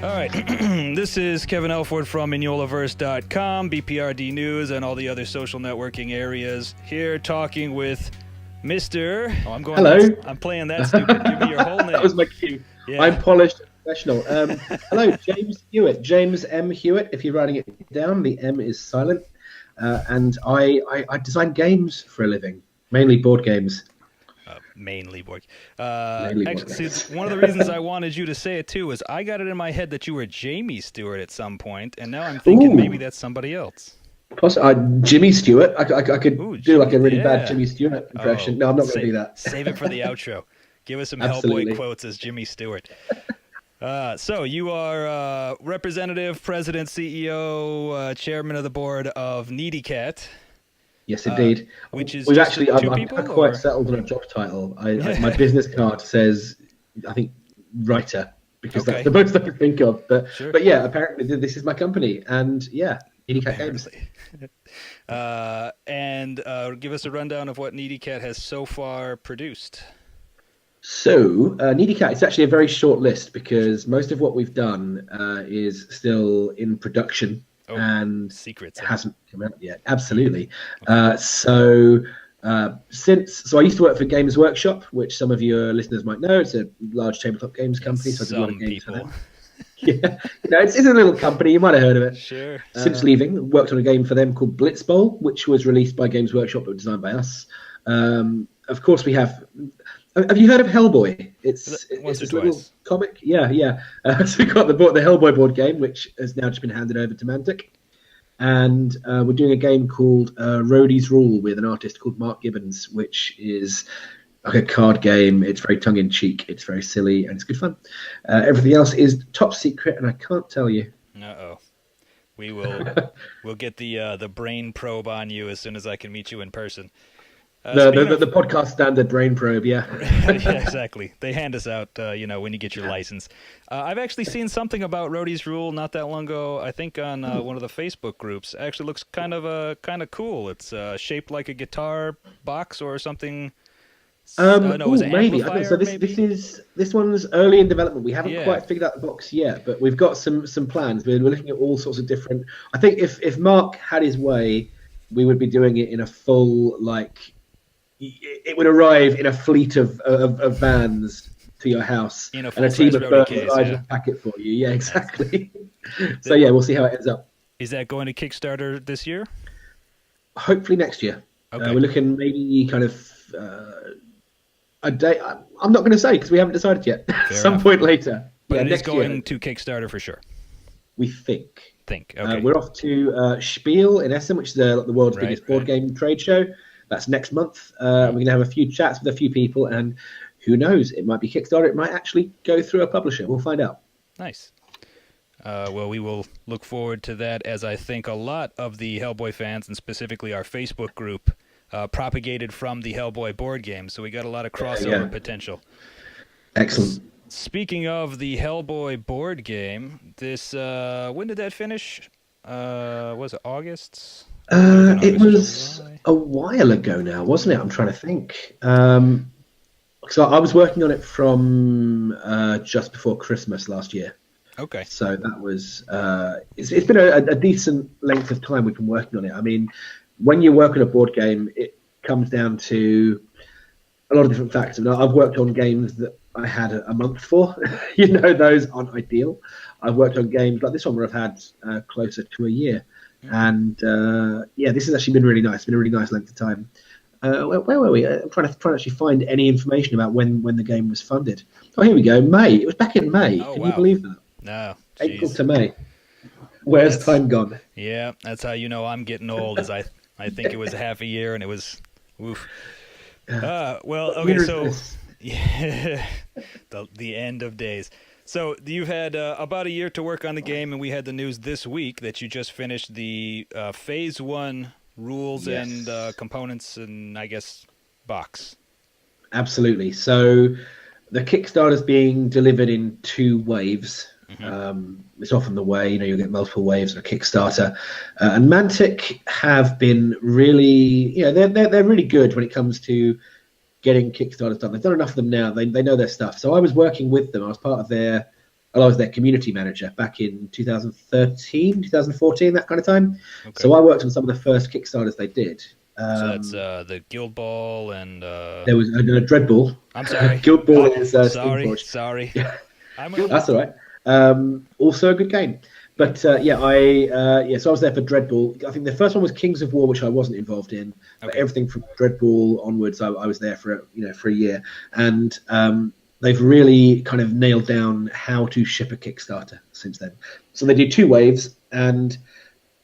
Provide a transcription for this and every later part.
All right, this is Kevin Elford from Mignolaverse.com, B.P.R.D. News, and all the other social networking areas. Here talking with Mr. Oh, I'm going. Hello. I'm playing that stupid. Give me your whole name. That was my cue. Yeah. I'm polished and professional. Hello, James Hewitt. James M. Hewitt. If you're writing it down, the M is silent. And I design games for a living, mainly board games. Mainly board. Mainly board Actually, games. see, one of the reasons I wanted you to say it too is I got it in my head that you were Jamie Stewart at some point, and now I'm thinking maybe that's somebody else. Plus, Jimmy Stewart. I could do like a really bad Jimmy Stewart impression. No, I'm not going to do that. Save it for the outro. Give us some Absolutely. Hellboy quotes as Jimmy Stewart. So you are representative, president, CEO, chairman of the board of Needy Cat. Yes, indeed. Which is We've just actually, two I'm people, quite or? settled on a job title. My business card says, I think, writer, because Okay. that's the most I can think of. Sure. But yeah, apparently this is my company, and yeah, Needy Cat Games. And give us a rundown of what Needy Cat has so far produced. So, Needy Cat, it's actually a very short list because most of what we've done is still in production and secrets hasn't come out yet. Absolutely. So I used to work for Games Workshop, which some of your listeners might know. It's a large tabletop games company. So I did a lot of games for them. Yeah, it's a little company. You might have heard of it. Sure. Since leaving, worked on a game for them called Blitz Bowl, which was released by Games Workshop, but designed by us. Of course, we have. Have you heard of Hellboy? It's this little comic. Yeah. So we got the Hellboy board game, which has now just been handed over to Mantic, and we're doing a game called Rhodey's Rule with an artist called Mark Gibbons, which is like a card game. It's very tongue-in-cheek. It's very silly, and it's good fun. Everything else is top secret, and I can't tell you. Uh-oh. We will. We'll get the brain probe on you as soon as I can meet you in person. The podcast standard brain probe, yeah. Yeah, exactly. They hand us out, when you get your license. I've actually seen something about Rhodey's Rule not that long ago. I think on one of the Facebook groups. Actually, looks kind of cool. It's shaped like a guitar box or something. Maybe. I think so. This one's early in development. We haven't quite figured out the box yet, but we've got some plans. We're looking at all sorts of different. I think if Mark had his way, we would be doing it in a full It would arrive in a fleet of vans to your house, and a team of birds would pack it for you. Yeah, exactly. So yeah, we'll see how it ends up. Is that going to Kickstarter this year? Hopefully next year. Okay. We're looking maybe kind of a day. I'm not going to say because we haven't decided yet. Some point later. But it is going to Kickstarter for sure. We think. Okay. We're off to Spiel in Essen, which is the world's biggest board game trade show. That's next month. We're going to have a few chats with a few people, and who knows? It might be Kickstarter. It might actually go through a publisher. We'll find out. Nice. Well, we will look forward to that, as I think a lot of the Hellboy fans, and specifically our Facebook group, propagated from the Hellboy board game. So we got a lot of crossover potential. Excellent. Speaking of the Hellboy board game, this when did that finish? Was it August? It was a while ago now, wasn't it? I'm trying to think. So I was working on it from just before Christmas last year. Okay. So that was it's been a decent length of time we've been working on it. I mean, when you work on a board game, it comes down to a lot of different factors. I've worked on games that I had a month for. Those aren't ideal. I've worked on games like this one where I've had closer to a year. And this has actually been really nice. It's been a really nice length of time. Where were we? I'm trying to actually find any information about when the game was funded. Oh, here we go. May. It was back in May. Can you believe that? No. April to May. Where's time gone? Yeah, that's how you know I'm getting old. As I think it was half a year, and it was. Oof. Well, okay, so yeah, the end of days. So you've had about a year to work on the game, and we had the news this week that you just finished the Phase 1 rules and components and, I guess, box. Absolutely. So the Kickstarter's being delivered in 2 waves. It's often the way, you'll get multiple waves of a Kickstarter. And Mantic have been really, they're really good when it comes to getting Kickstarters done. They've done enough of them now. They know their stuff. So I was working with them. I was part of their I was their community manager back in 2013, 2014, that kind of time. Okay. So I worked on some of the first Kickstarters they did. So that's the Guild Ball and there was a Dread Ball. I'm sorry. Guild Ball is sorry. Yeah. I'm That's all right. Also a good game. But so I was there for Dread Ball. I think the first one was Kings of War, which I wasn't involved in. But everything from Dread Ball onwards, I was there for a year. And they've really kind of nailed down how to ship a Kickstarter since then. So they do 2 waves, and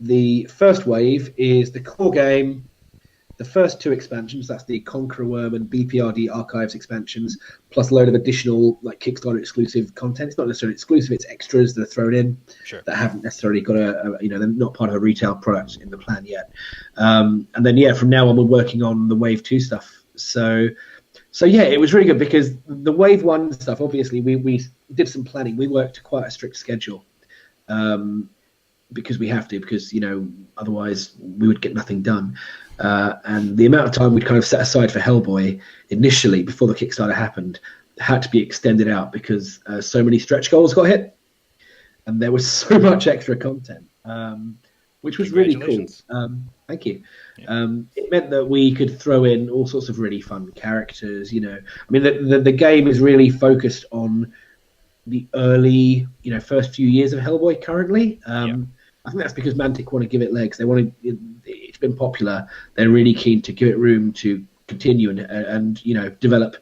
the first wave is the core game, the first 2 expansions. That's the Conqueror Worm and B.P.R.D Archives expansions, plus a load of additional like Kickstarter exclusive content. It's not necessarily exclusive; it's extras that are thrown in that haven't necessarily got they're not part of a retail product in the plan yet. And then from now on, we're working on the Wave 2 stuff. So it was really good because the Wave 1 stuff, obviously, we did some planning. We worked to quite a strict schedule because we have to, because, otherwise we would get nothing done. And the amount of time we'd kind of set aside for Hellboy initially before the Kickstarter happened had to be extended out because so many stretch goals got hit and there was so much extra content, which was really cool. Thank you. Yeah. It meant that we could throw in all sorts of really fun characters. I mean, the game is really focused on the early, first few years of Hellboy currently. I think that's because Mantic want to give it legs. They want to. It's been popular. They're really keen to give it room to continue and develop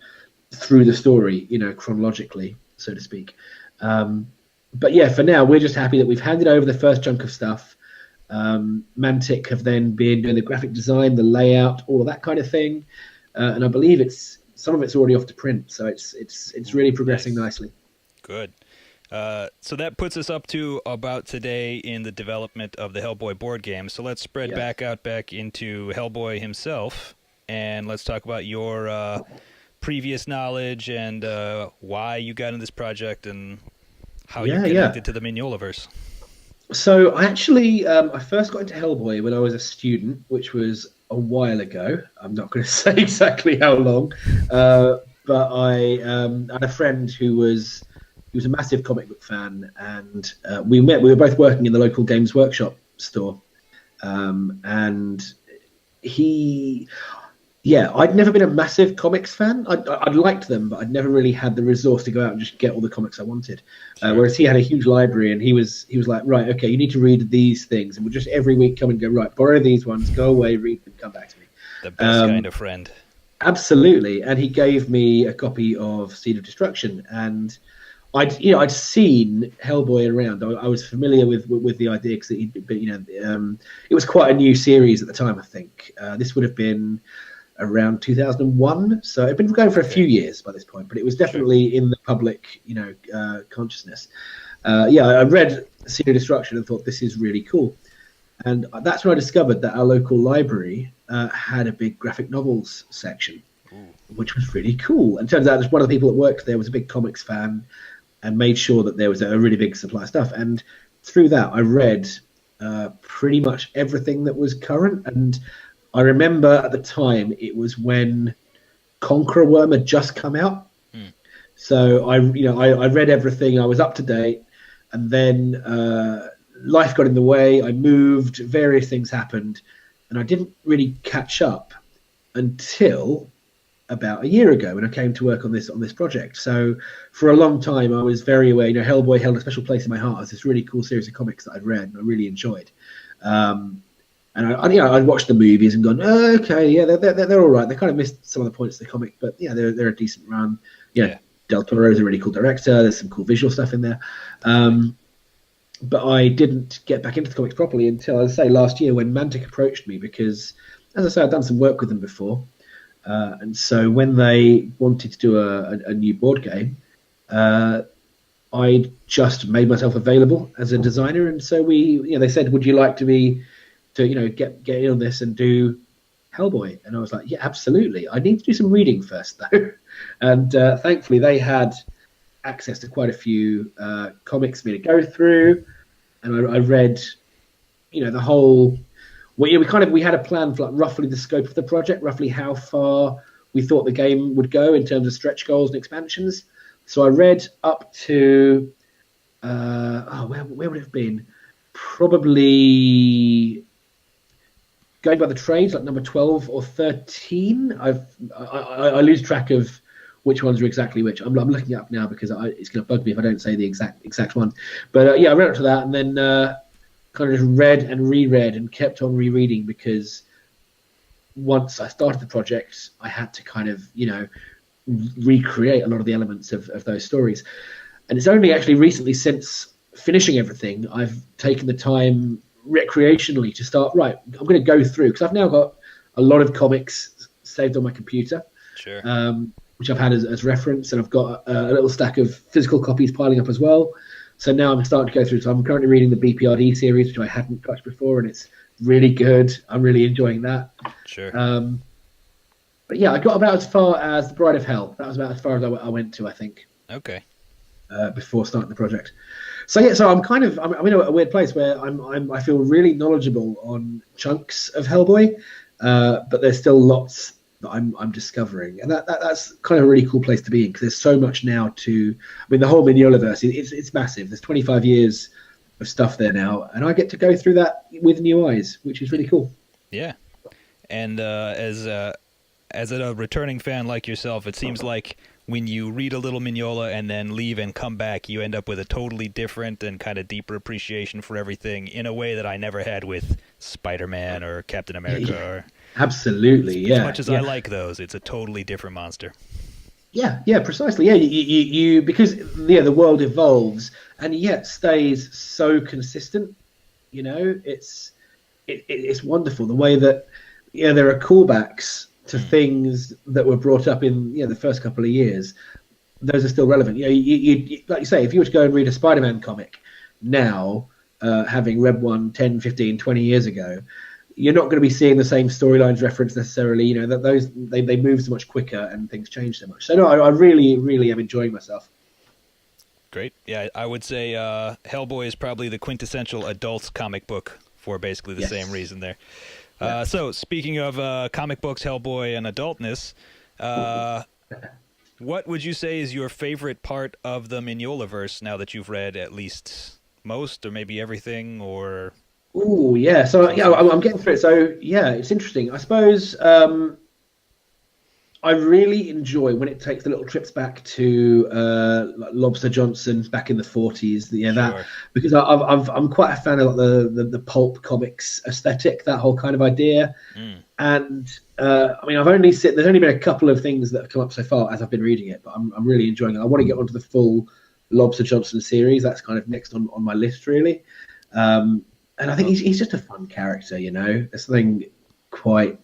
through the story, chronologically, so to speak. But for now, we're just happy that we've handed over the first chunk of stuff. Mantic have then been doing the graphic design, the layout, all of that kind of thing, and I believe some of it's already off to print, so it's really progressing nicely. Good. So that puts us up to about today in the development of the Hellboy board game. So let's spread back into Hellboy himself, and let's talk about your previous knowledge and why you got in this project and how you're connected to the Mignolaverse. So I actually, I first got into Hellboy when I was a student, which was a while ago. I'm not going to say exactly how long, but I had a friend who was a massive comic book fan, and we met. We were both working in the local Games Workshop store, and I'd never been a massive comics fan. I'd liked them, but I'd never really had the resource to go out and just get all the comics I wanted. Whereas he had a huge library, and he was like, right, okay, you need to read these things, and we'll just every week come and go, right, borrow these ones, go away, read them, come back to me. The best kind of friend. Absolutely, and he gave me a copy of Seed of Destruction, and I'd seen Hellboy around. I was familiar with the idea because it was quite a new series at the time. I think this would have been around 2001, so it'd been going for a few years by this point, but it was definitely in the public, consciousness. I read Seed of Destruction and thought this is really cool, and that's when I discovered that our local library had a big graphic novels section, which was really cool. And it turns out that one of the people that worked there was a big comics fan and made sure that there was a really big supply of stuff. And through that, I read pretty much everything that was current. And I remember at the time, it was when Conqueror Worm had just come out. So I read everything. I was up to date. And then life got in the way. I moved. Various things happened. And I didn't really catch up until about a year ago when I came to work on this project. So for a long time I was very aware, Hellboy held a special place in my heart as this really cool series of comics that I'd read and I really enjoyed. And I'd watched the movies and gone, oh, okay, yeah, they're all right. They kind of missed some of the points of the comic, but they're a decent run. Del Toro's a really cool director. There's some cool visual stuff in there. But I didn't get back into the comics properly until, as I say, last year when Mantic approached me because, as I say, I'd done some work with them before. And so when they wanted to do a new board game, I just made myself available as a designer. And so they said, would you like to get in on this and do Hellboy? And I was like, yeah, absolutely. I need to do some reading first, though. And thankfully, they had access to quite a few comics for me to go through. And I read, the whole. Well, we had a plan for roughly the scope of the project, roughly how far we thought the game would go in terms of stretch goals and expansions. So I read up to where would it have been? Probably going by the trades, like number 12 or 13. I lose track of which ones are exactly which. I'm looking it up now because it's going to bug me if I don't say the exact one. But I read up to that and then kind of just read and reread and kept on rereading because once I started the project, I had to kind of, recreate a lot of the elements of those stories. And it's only actually recently, since finishing everything, I've taken the time recreationally to start, right, I'm going to go through, because I've now got a lot of comics saved on my computer. Sure. Which I've had as reference, and I've got a little stack of physical copies piling up as well. So now I'm starting to go through. So I'm currently reading the B.P.R.D series, which I hadn't touched before, and it's really good. I'm really enjoying that. Sure. But yeah, I got about as far as the Bride of Hell. That was about as far as I went to, I think. Okay. Before starting the project. So yeah, so I'm in a weird place where I feel really knowledgeable on chunks of Hellboy, but there's still lots that I'm discovering, and that's kind of a really cool place to be in because there's so much now to. I mean, the whole Mignolaverse it's massive. There's 25 years of stuff there now, and I get to go through that with new eyes, which is really cool. Yeah, and as a returning fan like yourself, it seems like when you read a little Mignola and then leave and come back, you end up with a totally different and kind of deeper appreciation for everything in a way that I never had with Spider-Man or Captain America. Yeah, or absolutely, as much as I like those, it's a totally different monster. Yeah, precisely. Yeah, you because the world evolves and yet stays so consistent. It's wonderful the way that there are callbacks to things that were brought up in the first couple of years. Those are still relevant. You like you say, if you were to go and read a Spider-Man comic now, having read one 10, 15, 20 years ago, you're not going to be seeing the same storylines referenced necessarily. That those they move so much quicker and things change so much. So no, I really, really am enjoying myself. Great. Yeah, I would say Hellboy is probably the quintessential adults comic book for basically the same reason there. So speaking of comic books, Hellboy, and adultness, what would you say is your favorite part of the Mignolaverse now that you've read at least most or maybe everything? Or Oh yeah, so I'm getting through it. So yeah, it's interesting. I suppose I really enjoy when it takes the little trips back to like Lobster Johnson back in the 40s. That because I'm quite a fan of like the pulp comics aesthetic, that whole kind of idea. And I mean, there's only been a couple of things that have come up so far as I've been reading it, but I'm really enjoying it. I want to get onto the full Lobster Johnson series. That's kind of next on my list, really. And I think he's just a fun character. There's something quite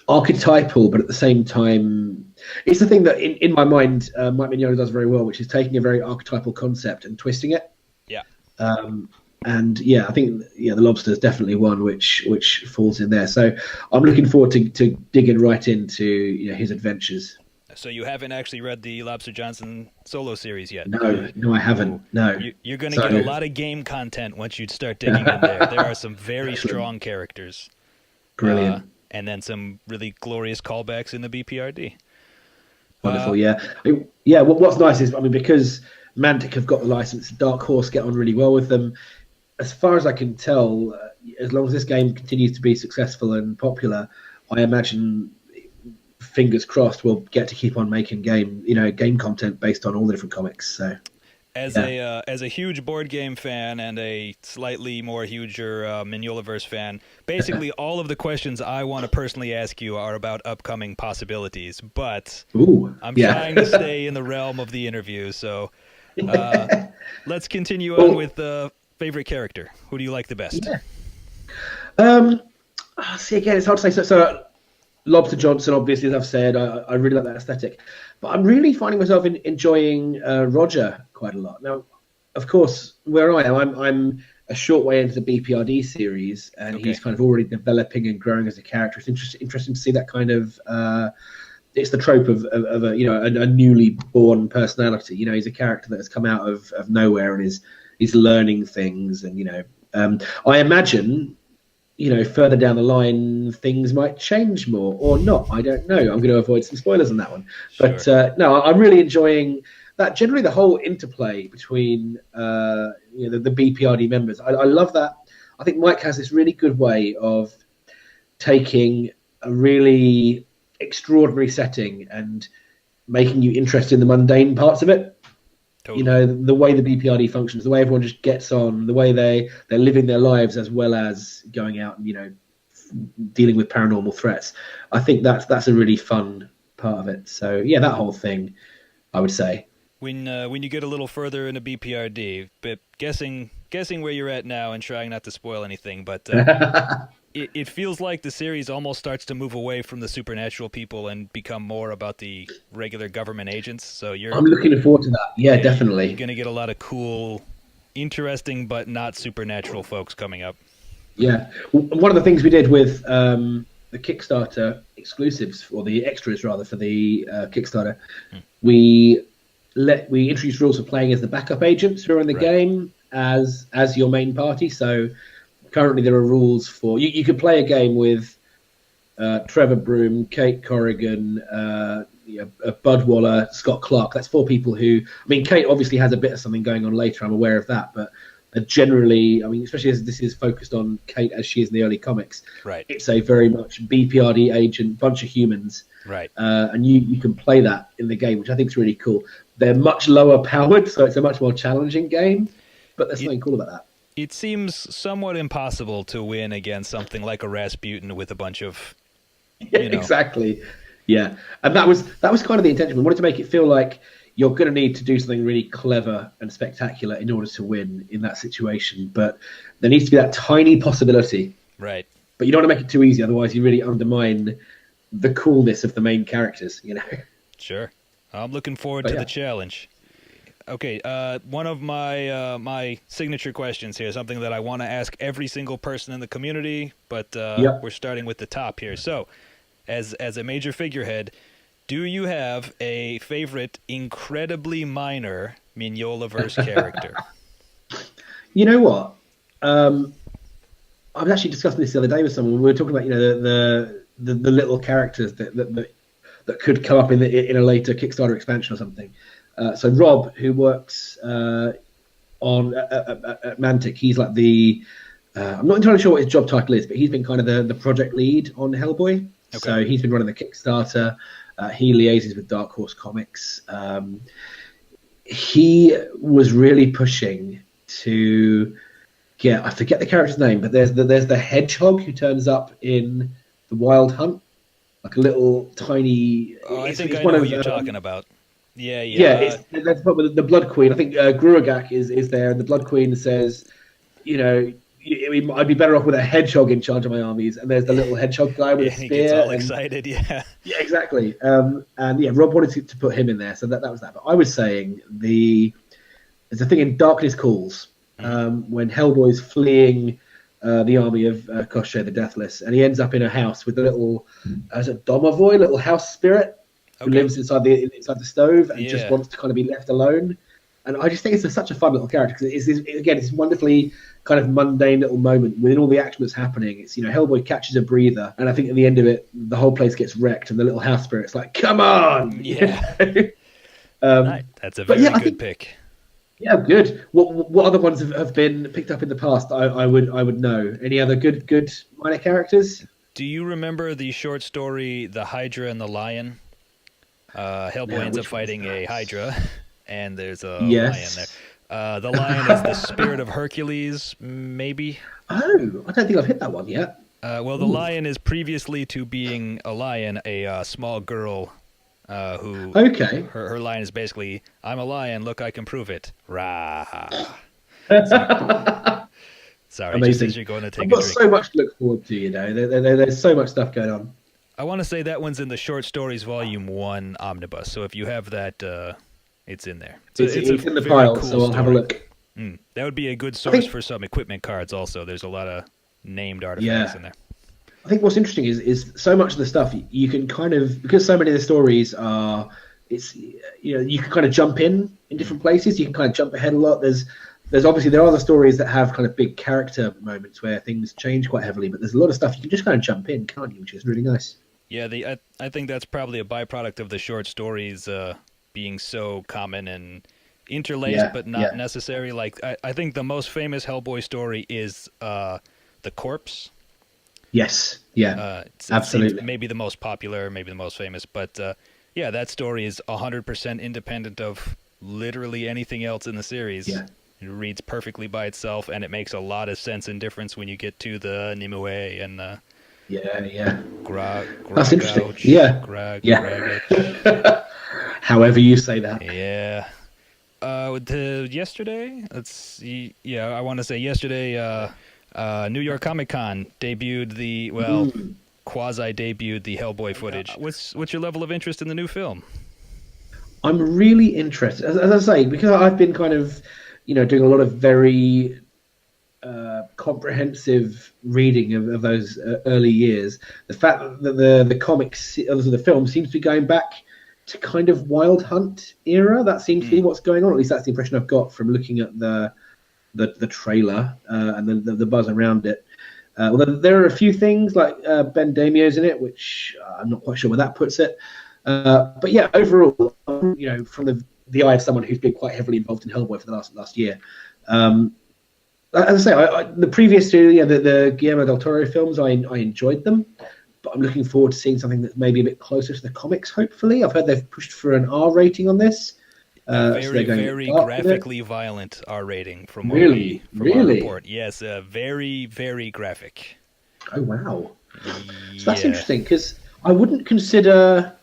archetypal, but at the same time, it's the thing that in my mind Mike Mignola does very well, which is taking a very archetypal concept and twisting it. Yeah. And yeah, I think the Lobster is definitely one which falls in there. So I'm looking forward to digging right into his adventures. So you haven't actually read the Lobster Johnson solo series yet? No, I haven't. No. You're going to get a lot of game content once you start digging in there. There are some very strong characters. Brilliant. And then some really glorious callbacks in the B.P.R.D. Wonderful, yeah. What's nice is, because Mantic have got the license, Dark Horse get on really well with them. As far as I can tell, as long as this game continues to be successful and popular, I imagine, fingers crossed, we'll get to keep on making game content based on all the different comics. So. As a huge board game fan and a slightly more huger Mignolaverse fan, basically all of the questions I want to personally ask you are about upcoming possibilities. But I'm trying to stay in the realm of the interview, so let's continue on with favorite character. Who do you like the best? See, again, it's hard to say. So Lobster Johnson, obviously, as I've said, I really like that aesthetic. But I'm really finding myself enjoying Roger quite a lot. Now, of course, where I am, I'm a short way into the B.P.R.D series, and he's kind of already developing and growing as a character. It's interesting to see that kind of. It's the trope of a newly born personality. He's a character that has come out of nowhere and is learning things, and I imagine. Further down the line, things might change more or not. I don't know. I'm going to avoid some spoilers on that one. Sure. But no, I'm really enjoying that generally the whole interplay between the B.P.R.D members. I love that. I think Mike has this really good way of taking a really extraordinary setting and making you interested in the mundane parts of it. Totally. The way the B.P.R.D functions, the way everyone just gets on, the way they're living their lives as well as going out and dealing with paranormal threats. I think that's a really fun part of it. So yeah, that whole thing, I would say. When you get a little further into B.P.R.D, but guessing where you're at now and trying not to spoil anything, but it feels like the series almost starts to move away from the supernatural people and become more about the regular government agents. So I'm looking forward to that. Yeah, definitely. You're going to get a lot of cool, interesting, but not supernatural folks coming up. Yeah. One of the things we did with the Kickstarter exclusives, or the extras rather, for the Kickstarter, we introduced rules for playing as the backup agents who are in the game as your main party. So currently there are rules for you could play a game with Trevor Broom, Kate Corrigan, Bud Waller, Scott Clark. That's 4 people who, Kate obviously has a bit of something going on later, I'm aware of that, but generally, especially as this is focused on Kate as she is in the early comics, it's a very much B.P.R.D agent, bunch of humans, and you can play that in the game, which I think is really cool. They're much lower powered, so it's a much more challenging game, but there's something cool about that. It seems somewhat impossible to win against something like a Rasputin with a bunch of, Exactly. Yeah, and that was kind of the intention. We wanted to make it feel like you're going to need to do something really clever and spectacular in order to win in that situation, but there needs to be that tiny possibility. Right. But you don't want to make it too easy, otherwise you really undermine the coolness of the main characters, Sure. I'm looking forward to the challenge. Okay, one of my my signature questions here, something that I want to ask every single person in the community, but we're starting with the top here. So, as a major figurehead, do you have a favorite incredibly minor Mignola-verse character? You know what? I was actually discussing this the other day with someone. We were talking about the little characters that could come up in a later Kickstarter expansion or something. So Rob, who works at Mantic, he's like I'm not entirely sure what his job title is, but he's been kind of the project lead on Hellboy. Okay. So he's been running the Kickstarter. He liaises with Dark Horse Comics. He was really pushing to get, I forget the character's name, but there's the hedgehog who turns up in the Wild Hunt, like a little tiny. Oh, I think I know what you're talking about. Yeah. That's the Blood Queen. I think Gruagak is there, and the Blood Queen says, I'd be better off with a hedgehog in charge of my armies. And there's the little hedgehog guy with a spear. He gets all excited, Yeah, exactly. Rob wanted to put him in there, so that was that. But I was saying there's a thing in Darkness Calls when Hellboy's fleeing the army of Koshe the Deathless, and he ends up in a house with a little, domovoy, little house spirit, who lives inside the stove and just wants to kind of be left alone. And I just think it's such a fun little character because it's wonderfully kind of mundane little moment within all the action that's happening. It's Hellboy catches a breather, and I think at the end of it, the whole place gets wrecked, and the little house spirit's like, "Come on!" Yeah, that's a very good pick. Yeah, good. What other ones have been picked up in the past? I would know. Any other good minor characters? Do you remember the short story "The Hydra and the Lion"? Hellboy ends up fighting a Hydra. And there's a lion there. The lion is the spirit of Hercules, maybe? Oh, I don't think I've hit that one yet. Well, the lion is previously to being a lion, a small girl who... Okay. Her line is basically, I'm a lion, look, I can prove it. Rah. Sorry, amazing. Just as you're going to take a drink. I've got so much to look forward to, There's so much stuff going on. I want to say that one's in the Short Stories Volume 1 Omnibus, so if you have that... it's in there. It's in the pile, cool, so I'll have a look. That would be a good source for some equipment cards also. There's a lot of named artifacts in there. I think what's interesting is so much of the stuff you can kind of, because so many of the stories are, you can kind of jump in different places. You can kind of jump ahead a lot. There's obviously, there are other stories that have kind of big character moments where things change quite heavily, but there's a lot of stuff you can just kind of jump in, can't you? Which is really nice. Yeah, I think that's probably a byproduct of the short stories being so common and interlaced, but not necessary. Like I think the most famous Hellboy story is the Corpse. Yes, yeah, absolutely. Maybe the most popular, maybe the most famous, but yeah, that story is 100% independent of literally anything else in the series. Yeah. It reads perfectly by itself, and it makes a lot of sense and difference when you get to the Nimue and That's interesting. Yeah, however you say that. Yeah. Yesterday, let's see. Yeah, I want to say yesterday. New York Comic Con debuted quasi-debuted the Hellboy footage. What's your level of interest in the new film? I'm really interested, as I say, because I've been kind of, doing a lot of very comprehensive reading of those early years. The fact that the comics, the film, seems to be going back to kind of Wild Hunt era. That seems to be what's going on. At least that's the impression I've got from looking at the trailer and the buzz around it. Although there are a few things like Ben Damio's in it, which I'm not quite sure where that puts it. But yeah, overall, from the eye of someone who's been quite heavily involved in Hellboy for the last year. As I say, the previous two, the Guillermo del Toro films, I enjoyed them, but I'm looking forward to seeing something that's maybe a bit closer to the comics. Hopefully, I've heard they've pushed for an R rating on this. Very graphically violent R rating from our report. Yes, very, very graphic. Oh wow! So that's interesting because I wouldn't consider.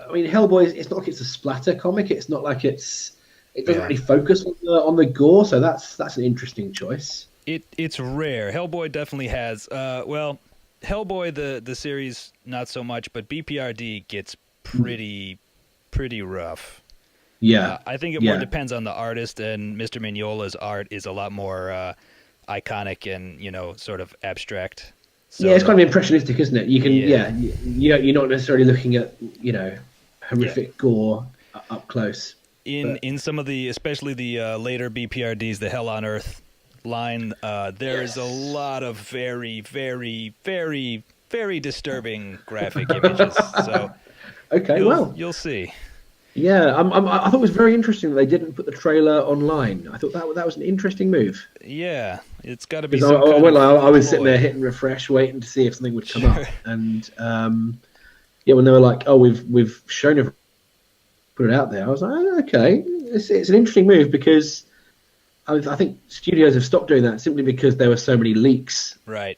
I mean, Hellboy. It's not like it's a splatter comic. It's not like it doesn't really focus on the gore. So that's an interesting choice. It's rare. Hellboy definitely has. Hellboy the series not so much, but B.P.R.D gets pretty rough. Yeah, I think it more depends on the artist, and Mr. Mignola's art is a lot more iconic and sort of abstract. So it's kind of impressionistic, isn't it? You can you're not necessarily looking at horrific gore up close. In some of the, especially the later BPRDs, the Hell on Earth line, there is a lot of very, very, very, very disturbing graphic images. So you'll see. Yeah, I thought it was very interesting that they didn't put the trailer online. I thought that was an interesting move. Yeah, it's got to be. I was sitting there hitting refresh, waiting to see if something would come up, and when they were like, "Oh, we've shown it, put it out there," I was like, oh, "Okay, it's an interesting move," because I think studios have stopped doing that simply because there were so many leaks, right?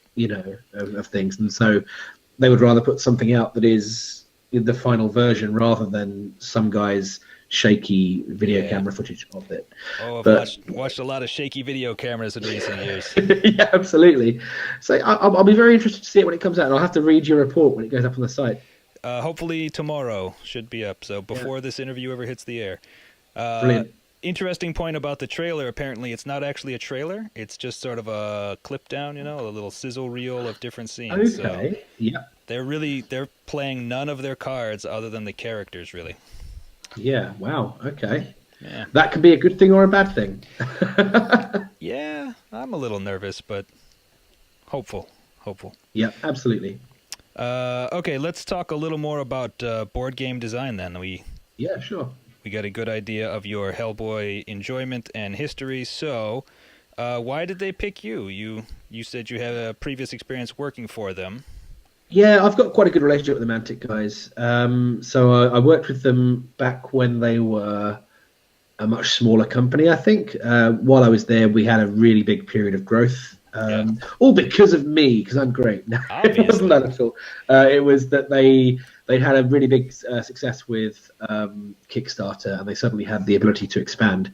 Of things, and so they would rather put something out that is the final version rather than some guy's shaky video camera footage of it. Oh, I've watched a lot of shaky video cameras in recent years. Yeah, absolutely. So I'll be very interested to see it when it comes out, and I'll have to read your report when it goes up on the site. Hopefully tomorrow should be up, so before this interview ever hits the air. Brilliant. Interesting point about the trailer. Apparently, it's not actually a trailer. It's just sort of a clip down, a little sizzle reel of different scenes. Okay. So they're playing none of their cards other than the characters, really. Yeah. Wow. Okay. Yeah. That could be a good thing or a bad thing. Yeah, I'm a little nervous, but hopeful. Yeah, absolutely. Okay, let's talk a little more about board game design then. Yeah, sure. We got a good idea of your Hellboy enjoyment and history. So, why did they pick you? You said you had a previous experience working for them. Yeah, I've got quite a good relationship with the Mantic guys. So I worked with them back when they were a much smaller company, I think. While I was there, we had a really big period of growth. All because of me, because I'm great. No, it wasn't that at all. It was that they'd had a really big success with Kickstarter, and they suddenly had the ability to expand,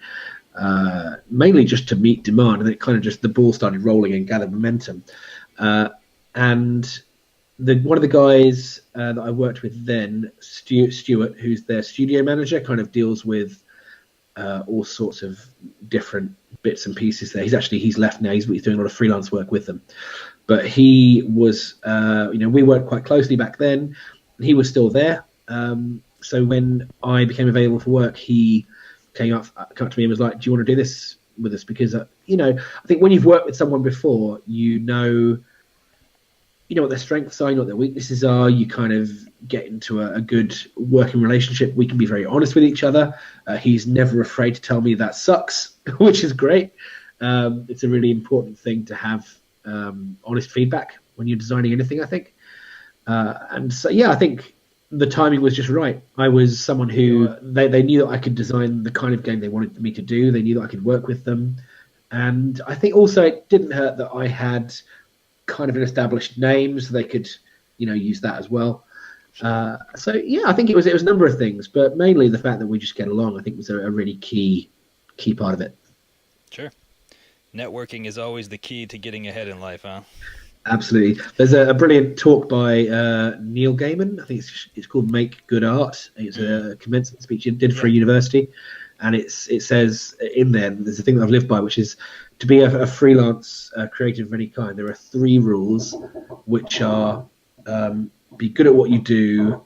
mainly just to meet demand, and it kind of just the ball started rolling and gathered momentum. And one of the guys that I worked with then, Stuart, who's their studio manager, kind of deals with all sorts of different bits and pieces there. He's left now. He's doing a lot of freelance work with them, but he was, we worked quite closely back then. He was still there. So when I became available for work, he came up to me and was like, "Do you want to do this with us?" Because I think when you've worked with someone before, you know what their strengths are, you know what their weaknesses are. You kind of get into a good working relationship. We can be very honest with each other. He's never afraid to tell me that sucks, which is great. It's a really important thing to have honest feedback when you're designing anything, I think. And so, yeah, I think the timing was just right. I was someone who they knew that I could design the kind of game they wanted me to do. They knew that I could work with them. And I think also it didn't hurt that I had kind of an established name, so they could, you know, use that as well. So yeah, I think it was a number of things, but mainly the fact that we just get along, I think, was a really key part of it. Sure. Networking is always the key to getting ahead in life, huh? Absolutely. There's a brilliant talk by Neil Gaiman. I think it's called "Make Good Art." It's a commencement speech he did for a university, and it says in there, there's a thing that I've lived by, which is to be a freelance creative of any kind. There are 3 rules, which are be good at what you do,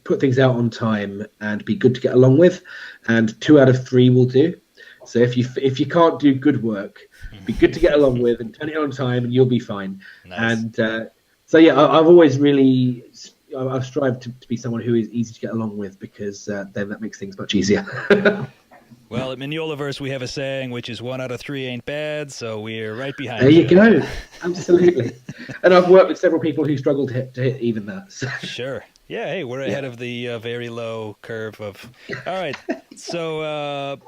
put things out on time, and be good to get along with. And 2 out of 3 will do. So if you can't do good work, be good to get along with, and turn it on time, and you'll be fine. Nice. And so yeah, I've always really I've strived to be someone who is easy to get along with, because then that makes things much easier. Well, at Mignolaverse, we have a saying, which is 1 out of 3 ain't bad, so we're right behind you. There you go. Absolutely. And I've worked with several people who struggle to hit even that. So. Sure. Yeah, hey, we're ahead of the very low curve of... All right, so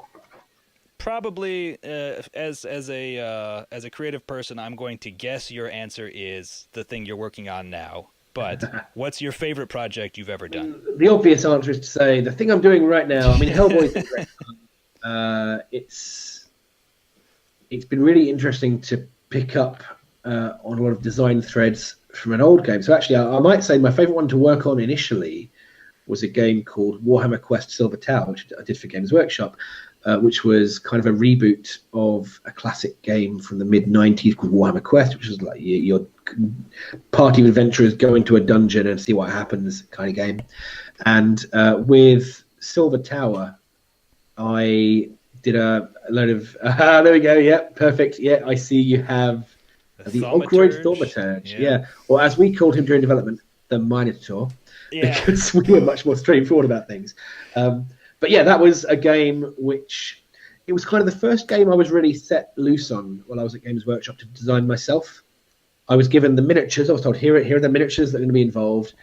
probably as a creative person, I'm going to guess your answer is the thing you're working on now. But what's your favorite project you've ever done? The obvious answer is to say the thing I'm doing right now. I mean, Hellboy's a great fun. It's been really interesting to pick up on a lot of design threads from an old game. So actually, I might say my favorite one to work on initially was a game called Warhammer Quest Silver Tower, which I did for Games Workshop, which was kind of a reboot of a classic game from the mid-90s called Warhammer Quest, which was like your party of adventurers go into a dungeon and see what happens kind of game. And with Silver Tower, I did a load of... there we go, yeah, perfect. Yeah, I see you have the Ogroid Thaumaturge. Yeah, or as we called him during development, the Minotaur, because we were much more straightforward about things. But yeah, that was a game which... It was kind of the first game I was really set loose on while I was at Games Workshop to design myself. I was given the miniatures. I was told, here are the miniatures that are going to be involved.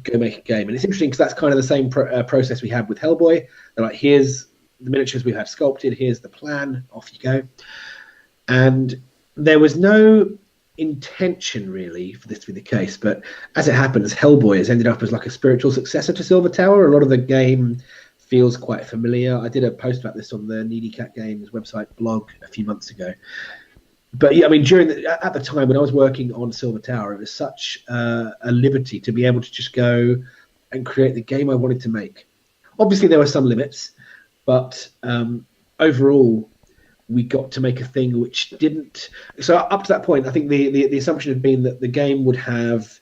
Go make a game. And it's interesting because that's kind of the same process we had with Hellboy. They're like, here's the miniatures we have sculpted. Here's the plan. Off you go. And there was no intention really for this to be the case. But as it happens, Hellboy has ended up as like a spiritual successor to Silver Tower. A lot of the game feels quite familiar. I did a post about this on the Needy Cat Games website blog a few months ago. But yeah, I mean, at the time when I was working on Silver Tower, it was such a liberty to be able to just go and create the game I wanted to make. Obviously, there were some limits, but overall, we got to make a thing which didn't. So up to that point, I think the assumption had been that the game would have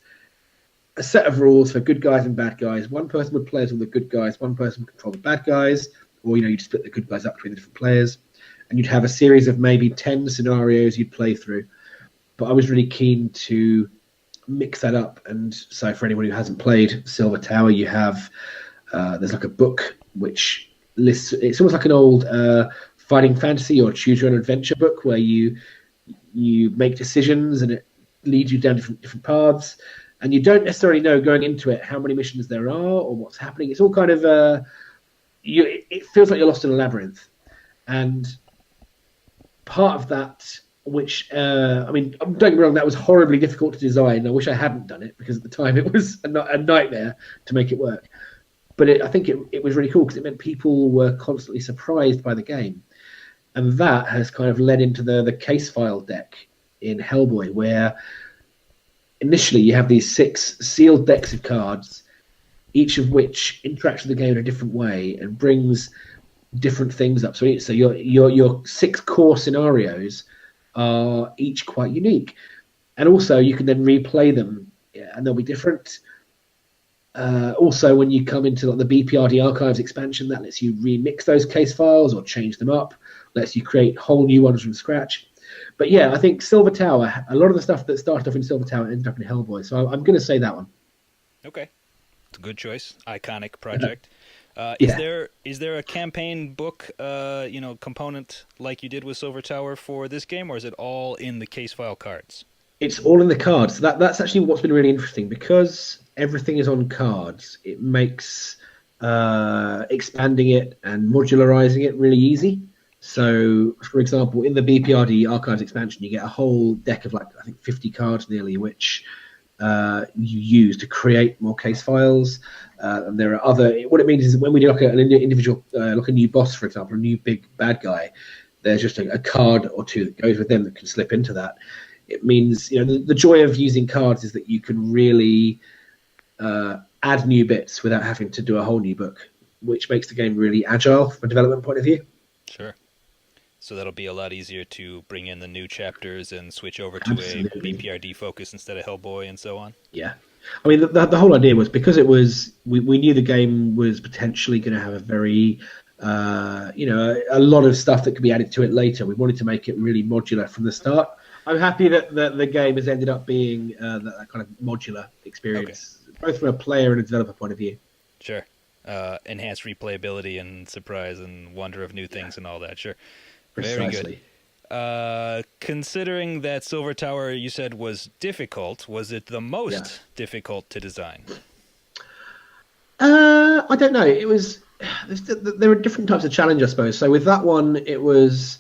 a set of rules for good guys and bad guys. One person would play as all the good guys, one person would control the bad guys, or you'd split the good guys up between the different players, and you'd have a series of maybe 10 scenarios you'd play through. But I was really keen to mix that up, and so for anyone who hasn't played Silver Tower, you have there's like a book which lists. It's almost like an old fighting fantasy or choose your own adventure book where you make decisions and it leads you down different paths. And you don't necessarily know going into it how many missions there are or what's happening. It's all kind of it feels like you're lost in a labyrinth. And part of that, which I mean, don't get me wrong, that was horribly difficult to design. I wish I hadn't done it because at the time it was a nightmare to make it work. But I think it was really cool because it meant people were constantly surprised by the game, and that has kind of led into the case file deck in Hellboy, where initially you have these 6 sealed decks of cards, each of which interacts with the game in a different way and brings different things up. So your 6 core scenarios are each quite unique, and also you can then replay them and they'll be different. Also, when you come into like the B.P.R.D archives expansion, that lets you remix those case files or change them up, lets you create whole new ones from scratch. But yeah, I think Silver Tower, a lot of the stuff that started off in Silver Tower ended up in Hellboy. So I'm going to say that one. Okay, it's a good choice. Iconic project. Yeah. Is there a campaign book, component like you did with Silver Tower for this game, or is it all in the case file cards? It's all in the cards. That's actually what's been really interesting because everything is on cards. It makes expanding it and modularizing it really easy. So, for example, in the B.P.R.D archives expansion, you get a whole deck of, like, I think 50 cards nearly, which you use to create more case files. And there are other. What it means is when we do like an individual, like a new boss, for example, a new big bad guy, there's just a card or two that goes with them that can slip into that. It means, the joy of using cards is that you can really add new bits without having to do a whole new book, which makes the game really agile from a development point of view. Sure. So that'll be a lot easier to bring in the new chapters and switch over to Absolutely. a B.P.R.D focus instead of Hellboy and so on. Yeah. I mean, the whole idea was because it was, we knew the game was potentially going to have a very, a lot of stuff that could be added to it later. We wanted to make it really modular from the start. I'm happy that the game has ended up being that kind of modular experience, both from a player and a developer point of view. Sure. Enhanced replayability and surprise and wonder of new things and all that. Sure. Precisely. Very good. Considering that Silver Tower, you said, was difficult, was it the most difficult to design? I don't know. It was. There were different types of challenge, I suppose. So with that one, it was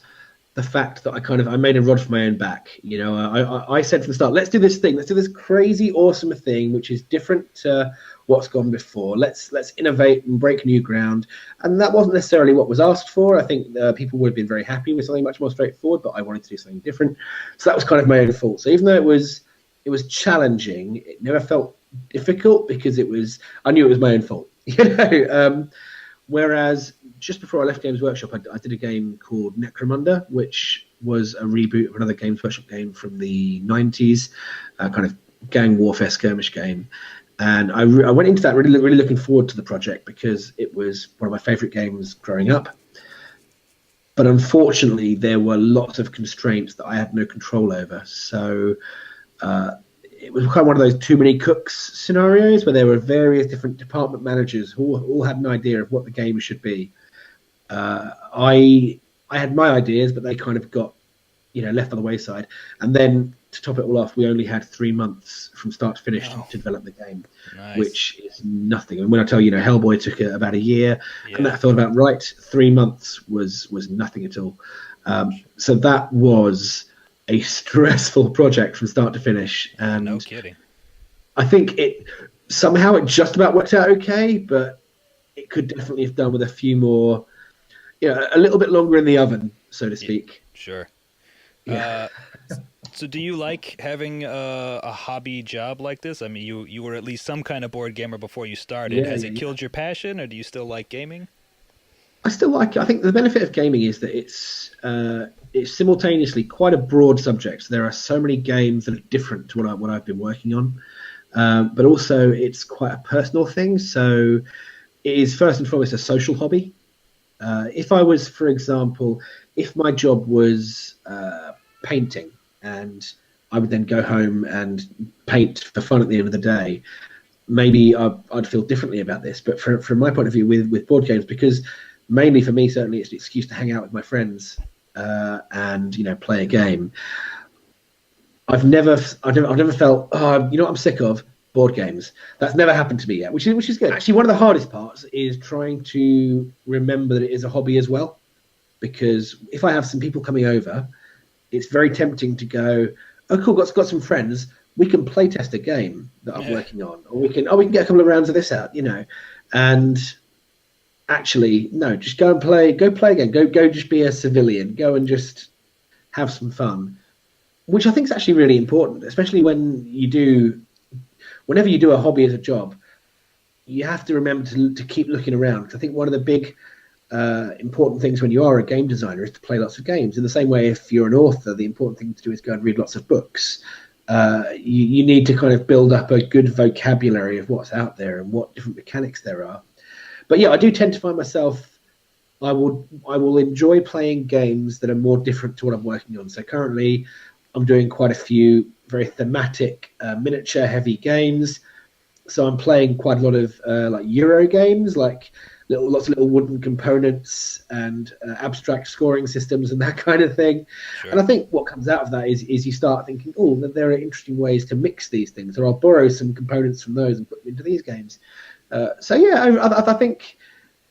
the fact that I made a rod for my own back. I said from the start, let's do this thing. Let's do this crazy, awesome thing, which is different to what's gone before. Let's innovate and break new ground. And that wasn't necessarily what was asked for. I think people would have been very happy with something much more straightforward, but I wanted to do something different. So that was kind of my own fault. So even though it was challenging, it never felt difficult because I knew it was my own fault. Whereas just before I left Games Workshop, I did a game called Necromunda, which was a reboot of another Games Workshop game from the 90s, kind of gang warfare skirmish game. And I went into that really, really looking forward to the project because it was one of my favorite games growing up. But unfortunately, there were lots of constraints that I had no control over. So it was kind of one of those too many cooks scenarios where there were various different department managers who all had an idea of what the game should be. I had my ideas, but they kind of got left on the wayside. And then to top it all off, we only had 3 months from start to finish to develop the game, which is nothing. And when I tell you, Hellboy took about a year, and that felt about right. 3 months was nothing at all. So that was a stressful project from start to finish. And no kidding. I think it just about worked out okay, but it could definitely have done with a few more, a little bit longer in the oven, so to speak. Sure. Yeah. So do you like having a hobby job like this? I mean, you were at least some kind of board gamer before you started. Has it killed your passion, or do you still like gaming? I still like it. I think the benefit of gaming is that it's simultaneously quite a broad subject. So there are so many games that are different to what I've been working on, but also it's quite a personal thing. So it is first and foremost a social hobby. If I was, for example, if my job was painting and I would then go home and paint for fun at the end of the day, maybe I'd feel differently about this. But from my point of view with board games, because mainly for me, certainly it's an excuse to hang out with my friends and play a game. I've never felt, I'm sick of board games. That's never happened to me yet, which is good. Actually, one of the hardest parts is trying to remember that it is a hobby as well, because if I have some people coming over, it's very tempting to go, oh cool, got some friends, we can play test a game that I'm working on, or we can get a couple of rounds of this out, and actually no, just go play again, go just be a civilian, go and just have some fun, which I think is actually really important, especially whenever you do a hobby as a job. You have to remember to keep looking around, because I think one of the big important things when you are a game designer is to play lots of games. In the same way, if you're an author, the important thing to do is go and read lots of books. You need to kind of build up a good vocabulary of what's out there and what different mechanics there are. But yeah, I do tend to find myself I will enjoy playing games that are more different to what I'm working on. So currently, I'm doing quite a few very thematic, miniature heavy games. So I'm playing quite a lot of like Euro games, like lots of little wooden components and abstract scoring systems and that kind of thing. Sure. And I think what comes out of that is you start thinking, oh, there are interesting ways to mix these things, or I'll borrow some components from those and put them into these games. So yeah, I think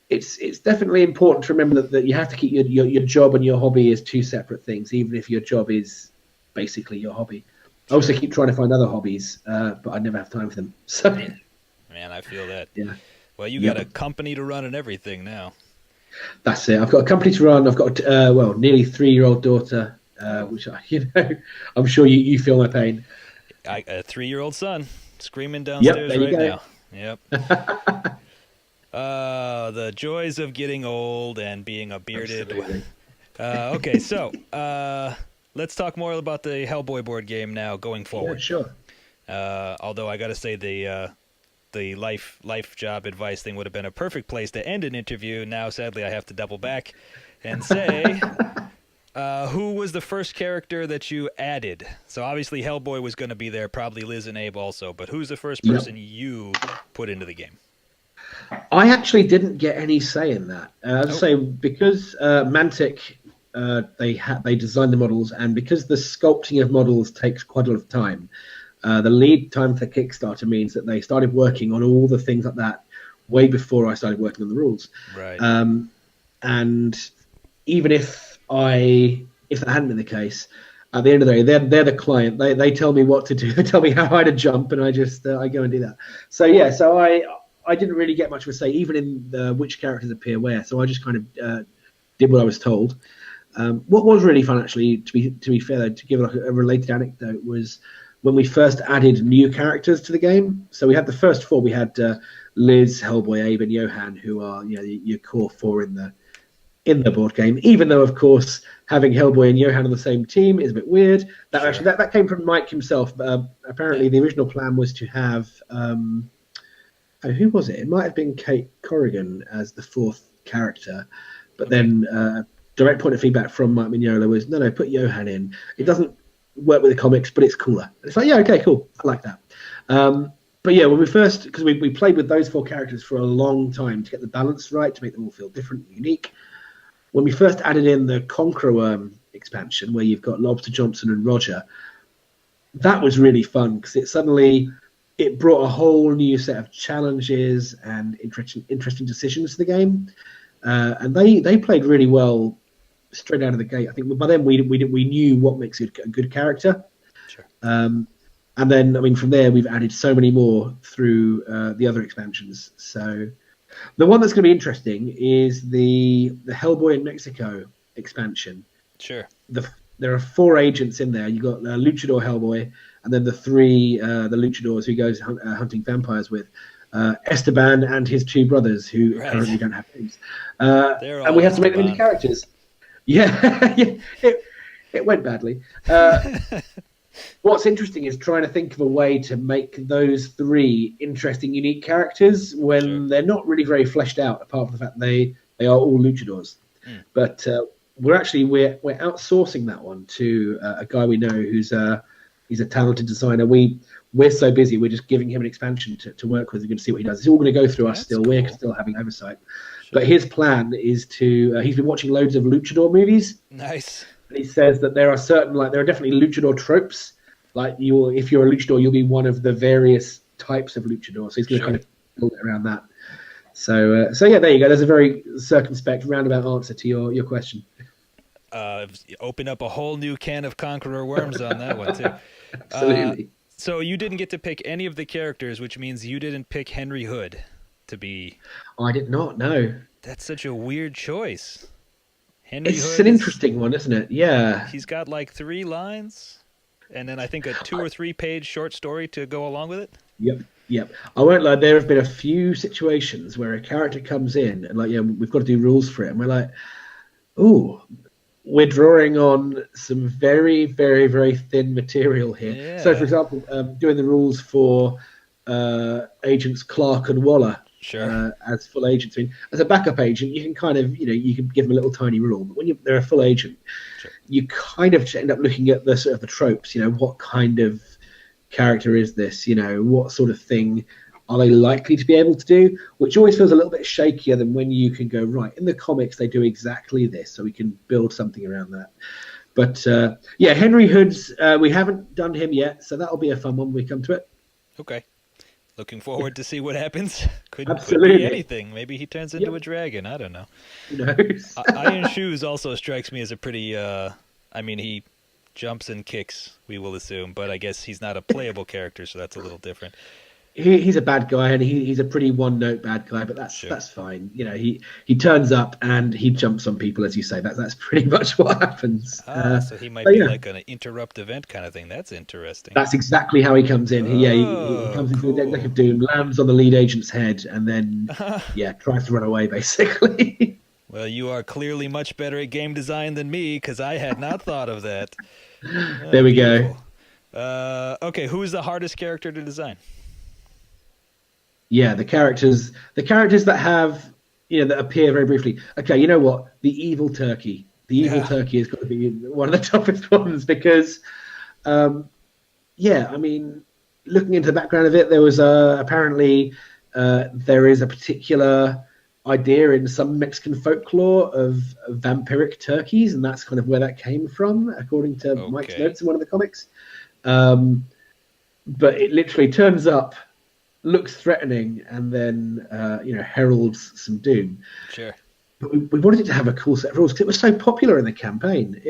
it's definitely important to remember that you have to keep your job and your hobby as two separate things, even if your job is basically your hobby. I also keep trying to find other hobbies, but I never have time for them. So, man, I feel that. Yeah. Well, you got a company to run and everything now. That's it. I've got a company to run. I've got nearly 3-year-old daughter, which I'm sure you feel my pain. A 3-year-old son screaming downstairs right now. Yep. The joys of getting old and being a bearded. Okay, so let's talk more about the Hellboy board game now going forward. Yeah, sure. Although I got to say the life job advice thing would have been a perfect place to end an interview. Now, sadly, I have to double back and say, who was the first character that you added? So obviously Hellboy was going to be there, probably Liz and Abe also, but who's the first person you put into the game? I actually didn't get any say in that. As I say, because Mantic, they designed the models, and because the sculpting of models takes quite a lot of time, the lead time for Kickstarter means that they started working on all the things like that way before I started working on the rules. Right. And even if that hadn't been the case, at the end of the day, they're the client. They tell me what to do. They tell me how high to jump, and I just I go and do that. So yeah, so I didn't really get much of a say, even in which characters appear where. So I just kind of did what I was told. What was really fun, actually, to be fair, though, to give like a related anecdote, was when we first added new characters to the game. So we had the first 4. We had Liz, Hellboy, Abe, and Johan, who are your core 4 in the board game. Even though, of course, having Hellboy and Johan on the same team is a bit weird. That actually that came from Mike himself. Apparently, the original plan was to have who was it? It might have been Kate Corrigan as the 4th character, but then direct point of feedback from Mike Mignola was no, put Johan in. It doesn't work with the comics, but it's cooler. It's like, yeah, okay, cool, I like that. But yeah, when we first, because we played with those 4 characters for a long time to get the balance right, to make them all feel different and unique. When we first added in the Conqueror Worm expansion, where you've got Lobster Johnson and Roger, that was really fun because it brought a whole new set of challenges and interesting decisions to the game, and they played really well straight out of the gate. I think by then we knew what makes it a good character. Sure. And then, I mean, from there we've added so many more through the other expansions. So the one that's going to be interesting is the Hellboy in Mexico expansion. Sure. There are 4 agents in there. You got Luchador Hellboy, and then the 3 the Luchadors who goes hunting vampires with. Esteban and his 2 brothers who currently don't have names. And we have to make them into characters. Yeah, it went badly. What's interesting is trying to think of a way to make those 3 interesting, unique characters when they're not really very fleshed out, apart from the fact they are all luchadors. But we're outsourcing that one to a guy we know he's a talented designer. We're so busy, we're just giving him an expansion to work with. We're going to see what he does. It's all going to go through us still. Cool. We're still having oversight. But his plan is to he's been watching loads of luchador movies. Nice. And he says that there are definitely luchador tropes. Like if you're a luchador, you'll be one of the various types of luchador. So he's going to kind of build it around that. So yeah, there you go. There's a very circumspect, roundabout answer to your question. Open up a whole new can of Conqueror worms on that one too. Absolutely. So you didn't get to pick any of the characters, which means you didn't pick Henry Hood to be. I did not know. That's such a weird choice. It's an interesting one, isn't it? Yeah. He's got like 3 lines, and then I think a 2 or 3 page short story to go along with it. Yep. I won't lie. There have been a few situations where a character comes in and we've got to do rules for it, and we're like, ooh, we're drawing on some very, very, very thin material here. Yeah. So, for example, doing the rules for agents Clark and Waller. Sure. as full agents. I mean, as a backup agent, you can kind of, you can give them a little tiny role, but when they're a full agent, Sure. you kind of end up looking at the sort of the tropes. What kind of character is this? What sort of thing are they likely to be able to do? Which always feels a little bit shakier than when you can go, right, in the comics they do exactly this, so we can build something around that. But yeah, Henry Hood's, we haven't done him yet, so that'll be a fun one when we come to it. Okay. Looking forward to see what happens. Could be anything. Maybe he turns into a dragon. I don't know. Who knows? Iron Shoes also strikes me as a pretty, he jumps and kicks, we will assume, but I guess he's not a playable character, so that's a little different. He's a bad guy, and he's a pretty one-note bad guy, but that's fine. He turns up and he jumps on people, as you say. That's pretty much what happens. So he might be like an interrupt event kind of thing. That's interesting. That's exactly how he comes in. He comes into the deck of doom, lands on the lead agent's head, and then tries to run away, basically. Well, you are clearly much better at game design than me, because I had not thought of that. There we go. Okay, who is the hardest character to design? Yeah, the characters that have, that appear very briefly. Okay, you know what? The evil turkey. The evil turkey has got to be one of the toughest ones because, looking into the background of it, there was apparently there is a particular idea in some Mexican folklore of vampiric turkeys, and that's kind of where that came from, according to Mike's notes in one of the comics. But it literally turns up, looks threatening, and then heralds some doom. Sure. But we wanted it to have a cool set of rules because it was so popular in the campaign.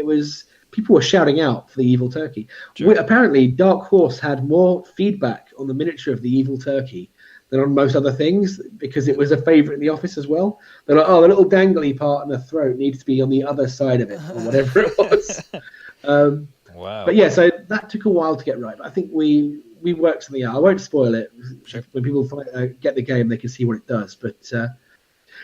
People were shouting out for the evil turkey. Sure. Apparently, Dark Horse had more feedback on the miniature of the evil turkey than on most other things because it was a favorite in the office as well. They're like, the little dangly part in the throat needs to be on the other side of it, or whatever it was. Wow. But yeah, so that took a while to get right. But I think we worked something out. I won't spoil it. Sure. When people get the game, they can see what it does. But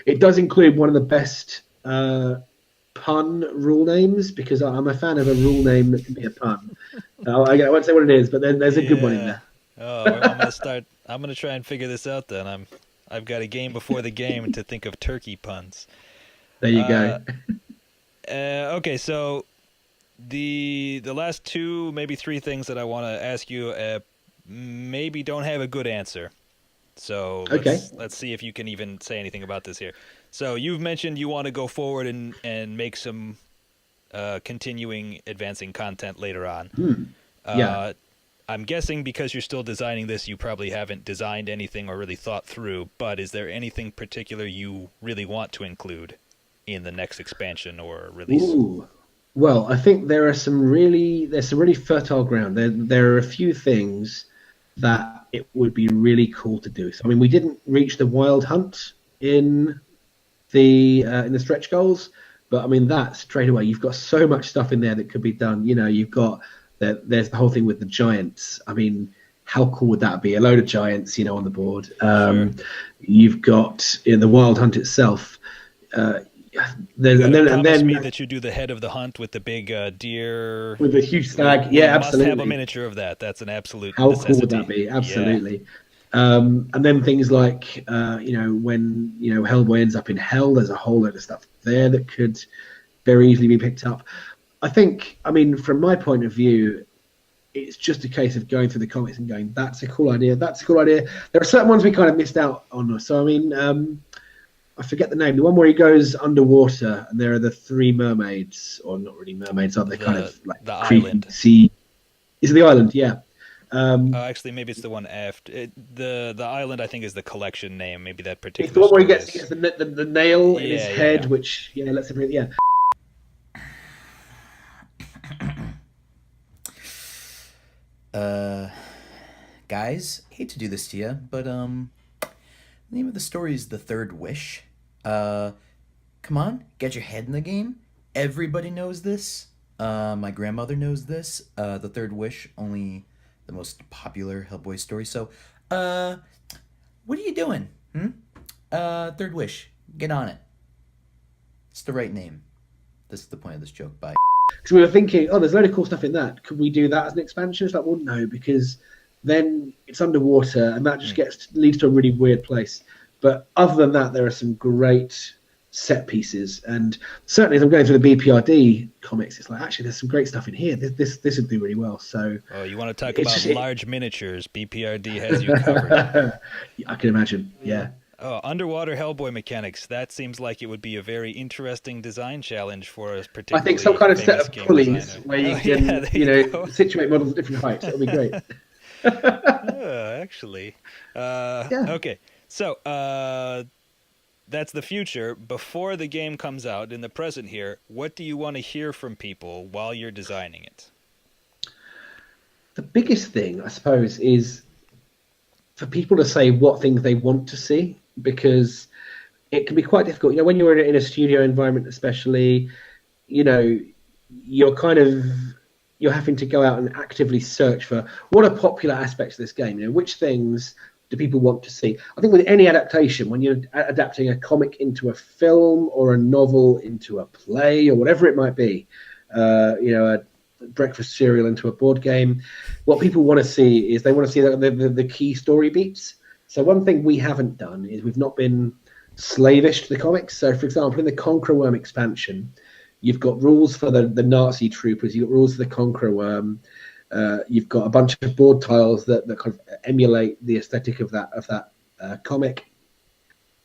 it does include one of the best pun rule names because I'm a fan of a rule name that can be a pun. I won't say what it is, but then there's a good one in there. I'm gonna try and figure this out then. I've got a game before the game to think of turkey puns. There you go. Okay, so the last two, maybe three things that I want to ask you maybe don't have a good answer. So let's see if you can even say anything about this here. So you've mentioned you want to go forward and make some continuing advancing content later on. Yeah. I'm guessing because you're still designing this, you probably haven't designed anything or really thought through, but is there anything particular you really want to include in the next expansion or release? Ooh. Well, I think there's some really fertile ground. There are a few things that it would be really cool to do. So, we didn't reach the wild hunt in the stretch goals, but that straight away, you've got so much stuff in there that could be done. You've got there's the whole thing with the giants. How cool would that be? A load of giants, on the board. Sure. You've got the wild hunt itself. Promise me that you do the head of the hunt with the big deer with the huge stag. Yeah, absolutely. Must have a miniature of that. That's an absolute How necessity. cool would that be? Absolutely. Yeah. And then things like when Hellboy ends up in hell, there's a whole load of stuff there that could very easily be picked up. I think, from my point of view, it's just a case of going through the comics and going, that's a cool idea. That's a cool idea. There are certain ones we kind of missed out on. So I forget the name. The one where he goes underwater and there are the three mermaids, or not really mermaids, aren't they? Kind of like the island. Sea. Is it the island? Yeah. Actually, maybe it's the one after. The island, I think, is the collection name. Maybe that particular. It's the one where he gets the nail in his head, which lets him. Yeah. Guys, hate to do this to you, but the name of the story is The Third Wish. Come on, get your head in the game. Everybody knows this. My grandmother knows this. The Third Wish, only the most popular Hellboy story. So, what are you doing? Third Wish, get on it. It's the right name. This is the point of this joke. Bye. Because we were thinking, there's a load of cool stuff in that. Could we do that as an expansion? It's like, well, no, because then it's underwater and that just leads to a really weird place. But other than that, there are some great set pieces, and certainly as I'm going through the B.P.R.D comics, it's like actually there's some great stuff in here. This would do really well. So you want to talk about large miniatures? B.P.R.D has you covered. I can imagine. Yeah. Underwater Hellboy mechanics. That seems like it would be a very interesting design challenge for us. Particularly, I think some kind of set of pulleys designer. where you can, situate models at different heights. That would be great. Actually, yeah. Okay. So that's the future. Before the game comes out, in the present here, what do you want to hear from people while you're designing it? The biggest thing, I suppose, is for people to say what things they want to see, because it can be quite difficult. You know, when you're in a studio environment, especially, you know, you're having to go out and actively search for what are popular aspects of this game. You know, which things do people want to see? I think with any adaptation, when you're adapting a comic into a film or a novel into a play or whatever it might be, a breakfast cereal into a board game, what people want to see is they want to see the key story beats. So one thing we haven't done is we've not been slavish to the comics. So, for example, in the Conqueror Worm expansion, you've got rules for the Nazi troopers, you've got rules for the Conqueror Worm. You've got a bunch of board tiles that kind of emulate the aesthetic of that comic,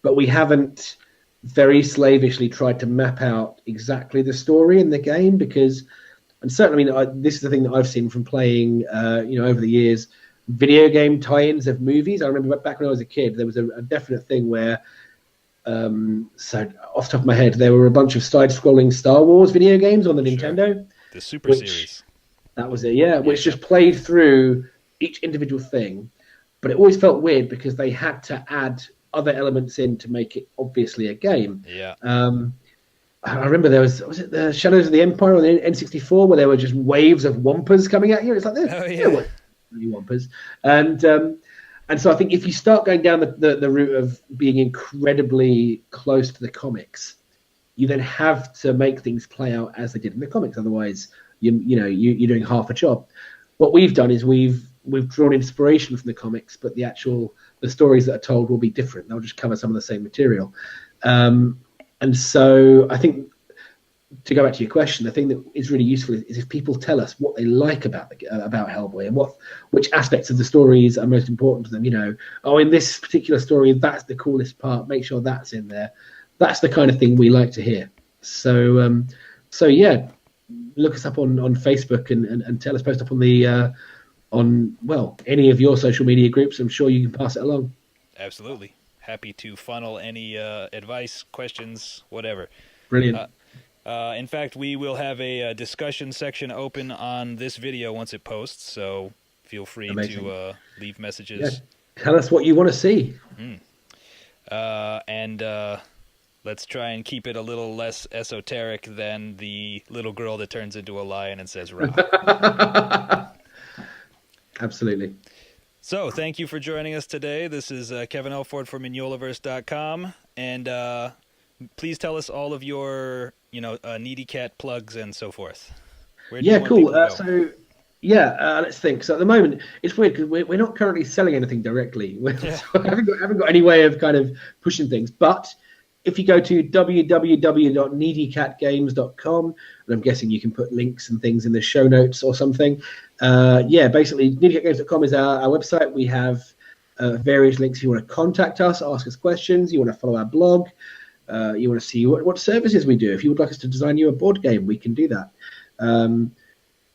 but we haven't very slavishly tried to map out exactly the story in the game, because, and certainly, this is the thing that I've seen from playing, over the years, video game tie-ins of movies. I remember back when I was a kid, there was a definite thing where, so off the top of my head, there were a bunch of side-scrolling Star Wars video games on the Nintendo. The Super Series. That was it, yeah, which just played through each individual thing. But it always felt weird because they had to add other elements in to make it obviously a game. Yeah. I remember there was it the Shadows of the Empire on the N64 where there were just waves of Wampas coming at you? It's like, there were Wampas. And so I think if you start going down the route of being incredibly close to the comics, you then have to make things play out as they did in the comics. Otherwise, you're doing half a job. What we've done is we've drawn inspiration from the comics, but the stories that are told will be different. They'll just cover some of the same material. And so I think, to go back to your question, the thing that is really useful is if people tell us what they like about Hellboy and which aspects of the stories are most important to them. In this particular story, that's the coolest part. Make sure that's in there. That's the kind of thing we like to hear. So yeah. Look us up on Facebook and tell us, post up on any of your social media groups. I'm sure you can pass it along. Absolutely. Happy to funnel any advice, questions, whatever. Brilliant. In fact, we will have a discussion section open on this video once it posts, so feel free to leave messages. Yeah. Tell us what you want to see. Let's try and keep it a little less esoteric than the little girl that turns into a lion and says "Rah." Absolutely. So, thank you for joining us today. This is Kevin Elford from Mignolaverse.com, and please tell us all of your, Needy Cat plugs and so forth. Where do you want cool. people to go? Let's think. So at the moment, it's weird because we're not currently selling anything directly. So I haven't got any way of kind of pushing things, but if you go to www.needycatgames.com, and I'm guessing you can put links and things in the show notes or something. Basically, needycatgames.com is our website. We have various links. If you want to contact us, ask us questions, you want to follow our blog, you want to see what services we do. If you would like us to design you a board game, we can do that.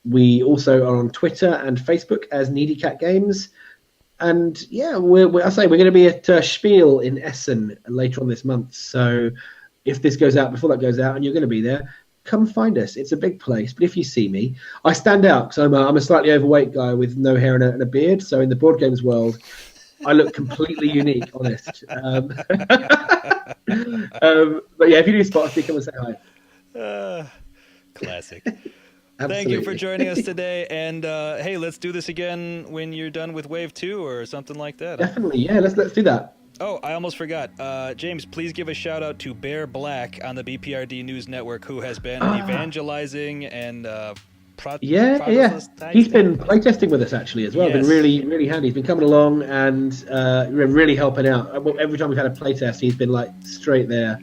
We also are on Twitter and Facebook as Needy Cat Games. And we're going to be at Spiel in Essen later on this month. So if this goes out before that goes out and you're going to be there, come find us. It's a big place. But if you see me, I stand out because I'm a slightly overweight guy with no hair and a beard. So in the board games world, I look completely unique, honest. But yeah, if you do spot us, come and say hi. Classic. Absolutely. Thank you for joining us today, and hey, let's do this again when you're done with Wave 2 or something like that. Definitely, yeah, let's do that. Oh, I almost forgot. James, please give a shout out to Bear Black on the B.P.R.D. News Network, who has been evangelizing and He's been playtesting with us actually as well. Yes. Been really, really handy. He's been coming along and really helping out. Every time we've had a playtest, he's been like straight there,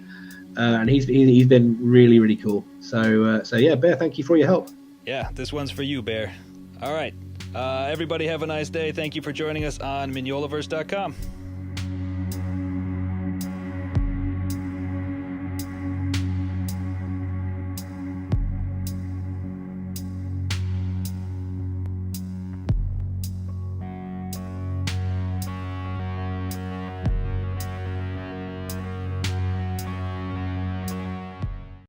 and he's been really, really cool. So yeah, Bear, thank you for your help. Yeah, this one's for you, Bear. All right, everybody have a nice day. Thank you for joining us on Mignolaverse.com.